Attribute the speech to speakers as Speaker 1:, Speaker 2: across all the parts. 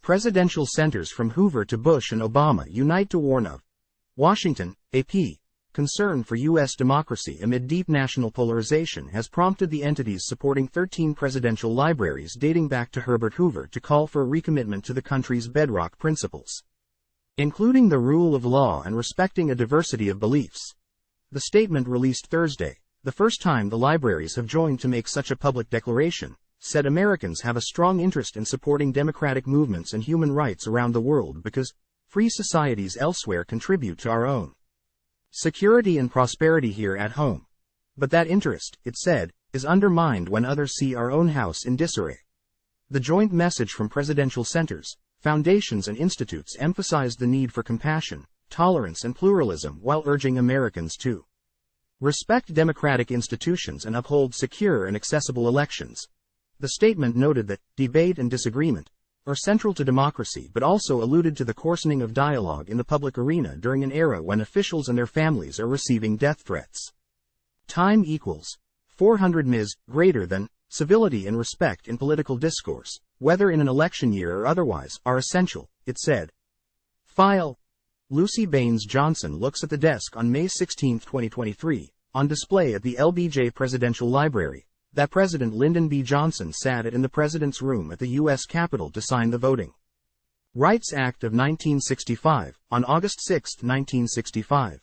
Speaker 1: Presidential centers from Hoover to Bush and Obama unite to warn of Washington, AP. Concern for U.S. democracy amid deep national polarization has prompted the entities supporting 13 presidential libraries dating back to Herbert Hoover to call for a recommitment to the country's bedrock principles, including the rule of law and respecting a diversity of beliefs. The statement released Thursday, the first time the libraries have joined to make such a public declaration, said Americans have a strong interest in supporting democratic movements and human rights around the world because free societies elsewhere contribute to our own security and prosperity here at home. But that interest, it said, is undermined when others see our own house in disarray. The joint message from presidential centers, foundations and institutes emphasized the need for compassion, tolerance and pluralism while urging Americans to respect democratic institutions and uphold secure and accessible elections. The statement noted that debate and disagreement are central to democracy but also alluded to the coarsening of dialogue in the public arena during an era when officials and their families are receiving death threats. Time equals 400 ms. Greater than civility and respect in political discourse, whether in an election year or otherwise, are essential, it said. File. Lucy Baines Johnson looks at the desk on May 16, 2023, on display at the LBJ Presidential Library, that President Lyndon B. Johnson sat at in the President's room at the U.S. Capitol to sign the Voting Rights Act of 1965, on August 6, 1965.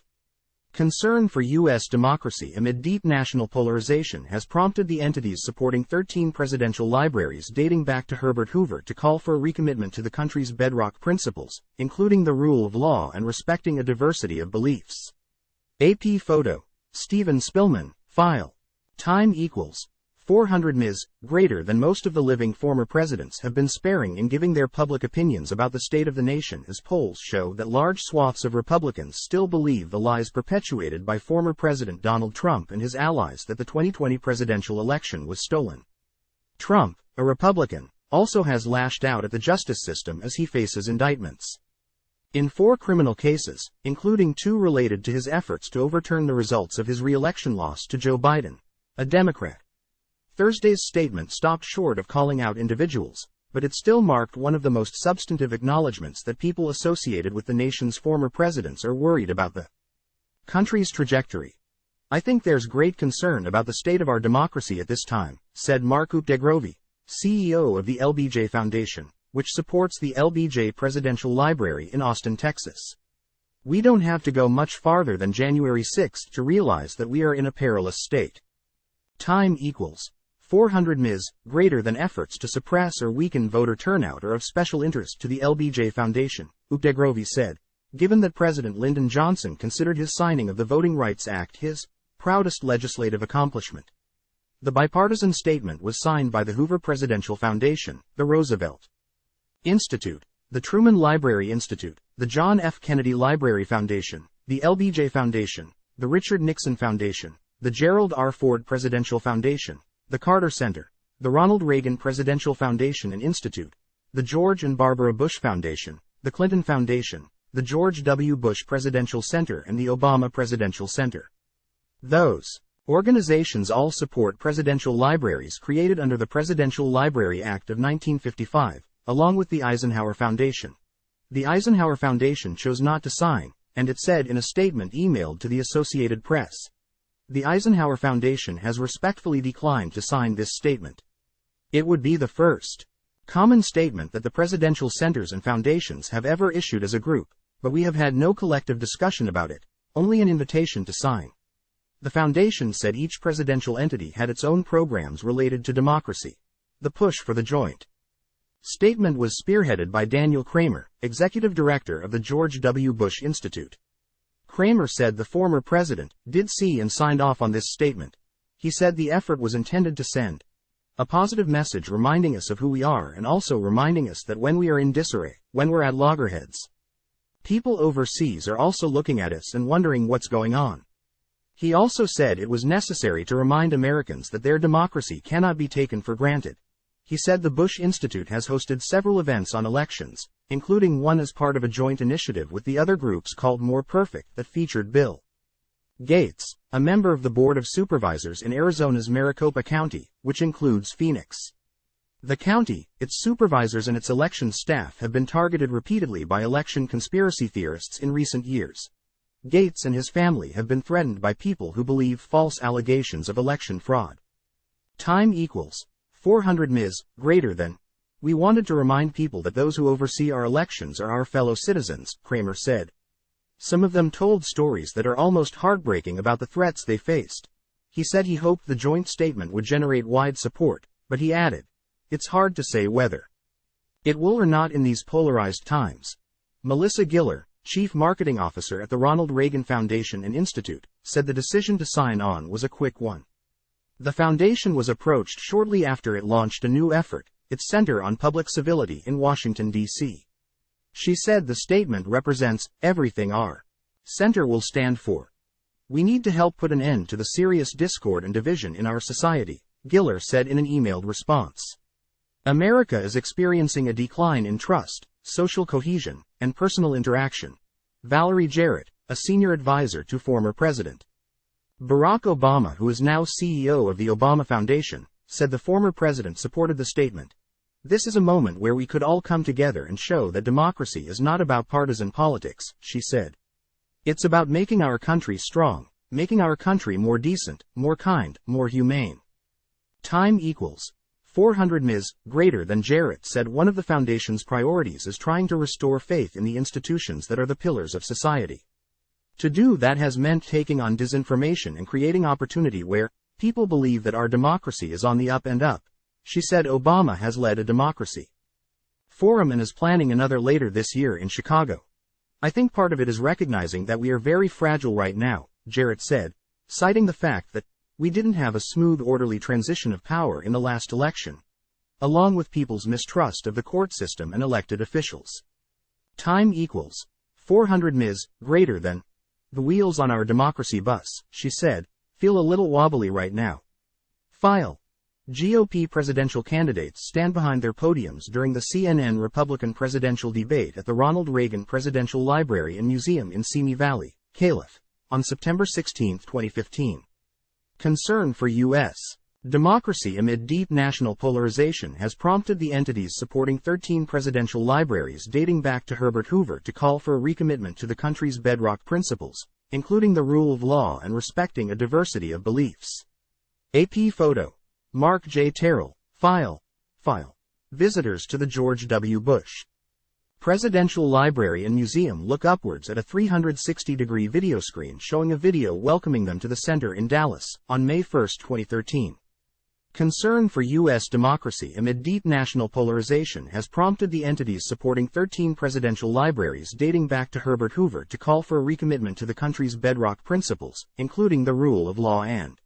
Speaker 1: Concern for U.S. democracy amid deep national polarization has prompted the entities supporting 13 presidential libraries dating back to Herbert Hoover to call for a recommitment to the country's bedrock principles, including the rule of law and respecting a diversity of beliefs. AP photo. Stephen Spillman, file. Time equals 400 ms. Greater than most of the living former presidents have been sparing in giving their public opinions about the state of the nation, as polls show that large swaths of Republicans still believe the lies perpetuated by former President Donald Trump and his allies that the 2020 presidential election was stolen. Trump, a Republican, also has lashed out at the justice system as he faces indictments in 4 criminal cases, including 2 related to his efforts to overturn the results of his re-election loss to Joe Biden, a Democrat. Thursday's statement stopped short of calling out individuals, but it still marked one of the most substantive acknowledgments that people associated with the nation's former presidents are worried about the country's trajectory. I think there's great concern about the state of our democracy at this time, said Mark Updegrovi, CEO of the LBJ Foundation, which supports the LBJ Presidential Library in Austin, Texas. We don't have to go much farther than January 6 to realize that we are in a perilous state. Time equals 400 ms. Greater than efforts to suppress or weaken voter turnout are of special interest to the LBJ Foundation, Updegrovi said, given that President Lyndon Johnson considered his signing of the Voting Rights Act his proudest legislative accomplishment. The bipartisan statement was signed by the Hoover Presidential Foundation, the Roosevelt Institute, the Truman Library Institute, the John F. Kennedy Library Foundation, the LBJ Foundation, the Richard Nixon Foundation, the Gerald R. Ford Presidential Foundation, the Carter Center, the Ronald Reagan Presidential Foundation and Institute, the George and Barbara Bush Foundation, the Clinton Foundation, the George W. Bush Presidential Center and the Obama Presidential Center. Those organizations all support presidential libraries created under the Presidential Library Act of 1955, along with the Eisenhower Foundation. The Eisenhower Foundation chose not to sign, and it said in a statement emailed to the Associated Press. The Eisenhower Foundation has respectfully declined to sign this statement. It would be the first common statement that the presidential centers and foundations have ever issued as a group, but we have had no collective discussion about it, only an invitation to sign. The foundation said each presidential entity had its own programs related to democracy. The push for the joint statement was spearheaded by Daniel Kramer, executive director of the George W. Bush Institute. Kramer said the former president did see and signed off on this statement. He said the effort was intended to send a positive message reminding us of who we are and also reminding us that when we are in disarray, when we're at loggerheads, people overseas are also looking at us and wondering what's going on. He also said it was necessary to remind Americans that their democracy cannot be taken for granted. He said the Bush Institute has hosted several events on elections, including one as part of a joint initiative with the other groups called More Perfect that featured Bill Gates, a member of the Board of Supervisors in Arizona's Maricopa County, which includes Phoenix. The county, its supervisors and its election staff have been targeted repeatedly by election conspiracy theorists in recent years. Gates and his family have been threatened by people who believe false allegations of election fraud. Time equals 400 ms. greater than. We wanted to remind people that those who oversee our elections are our fellow citizens, Kramer said. Some of them told stories that are almost heartbreaking about the threats they faced. He said he hoped the joint statement would generate wide support, but he added, "It's hard to say whether it will or not in these polarized times." Melissa Giller, Chief Marketing Officer at the Ronald Reagan Foundation and Institute, said the decision to sign on was a quick one. The foundation was approached shortly after it launched a new effort, its Center on Public Civility in Washington, D.C. She said the statement represents everything our center will stand for. We need to help put an end to the serious discord and division in our society, Giller said in an emailed response. America is experiencing a decline in trust, social cohesion, and personal interaction. Valerie Jarrett, a senior advisor to former President Barack Obama, who is now CEO of the Obama Foundation, said the former president supported the statement. "This is a moment where we could all come together and show that democracy is not about partisan politics," she said. "It's about making our country strong, making our country more decent, more kind, more humane." Time equals 400 ms. greater than. Jarrett said one of the foundation's priorities is trying to restore faith in the institutions that are the pillars of society. To do that has meant taking on disinformation and creating opportunity where people believe that our democracy is on the up and up. She said Obama has led a democracy forum and is planning another later this year in Chicago. "I think part of it is recognizing that we are very fragile right now," Jarrett said, citing the fact that we didn't have a smooth, orderly transition of power in the last election, along with people's mistrust of the court system and elected officials. Time equals 400 ms. greater than. "The wheels on our democracy bus," she said, "feel a little wobbly right now." File. GOP presidential candidates stand behind their podiums during the CNN Republican presidential debate at the Ronald Reagan Presidential Library and Museum in Simi Valley, Calif., on September 16, 2015. Concern for U.S. democracy amid deep national polarization has prompted the entities supporting 13 presidential libraries dating back to Herbert Hoover to call for a recommitment to the country's bedrock principles, including the rule of law and respecting a diversity of beliefs. AP photo. Mark J. Terrell, File. Visitors to the George W. Bush Presidential Library and Museum look upwards at a 360-degree video screen showing a video welcoming them to the center in Dallas on May 1, 2013. Concern for U.S. democracy amid deep national polarization has prompted the entities supporting 13 presidential libraries dating back to Herbert Hoover to call for a recommitment to the country's bedrock principles, including the rule of law and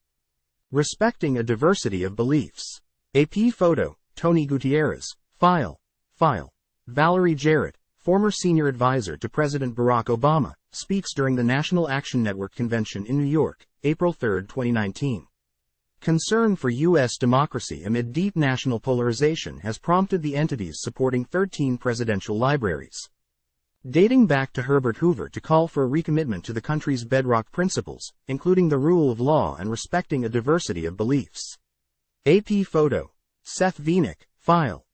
Speaker 1: respecting a diversity of beliefs. AP photo. Tony Gutierrez, File. Valerie Jarrett, former senior advisor to President Barack Obama, speaks during the National Action Network Convention in New York, April 3, 2019. Concern for U.S. democracy amid deep national polarization has prompted the entities supporting 13 presidential libraries dating back to Herbert Hoover to call for a recommitment to the country's bedrock principles, including the rule of law and respecting a diversity of beliefs. AP photo. Seth Vinik, File.